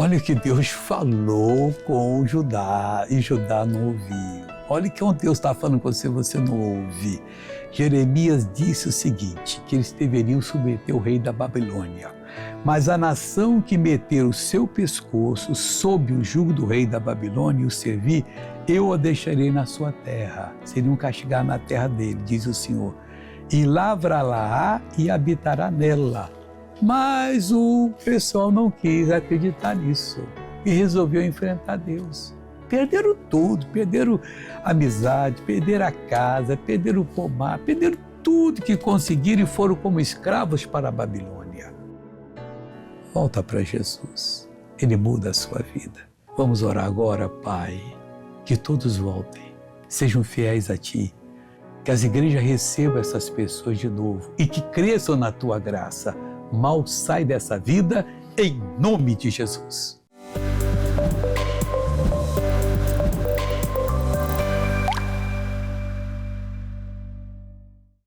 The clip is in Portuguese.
Olha o que Deus falou com Judá e Judá não ouviu. Olha o que Deus está falando com você não ouve. Jeremias disse o seguinte, que eles deveriam submeter o rei da Babilônia. Mas a nação que meter o seu pescoço sob o jugo do rei da Babilônia e o servir, eu a deixarei na sua terra. Seriam castigar na terra dele, diz o Senhor. E lavrá-la e habitará nela. Mas o pessoal não quis acreditar nisso e resolveu enfrentar Deus. Perderam tudo, perderam a amizade, perderam a casa, perderam o pomar, perderam tudo que conseguiram e foram como escravos para a Babilônia. Volta para Jesus, Ele muda a sua vida. Vamos orar agora, Pai, que todos voltem, sejam fiéis a Ti, que as igrejas recebam essas pessoas de novo e que cresçam na Tua graça. Mal sai dessa vida, em nome de Jesus.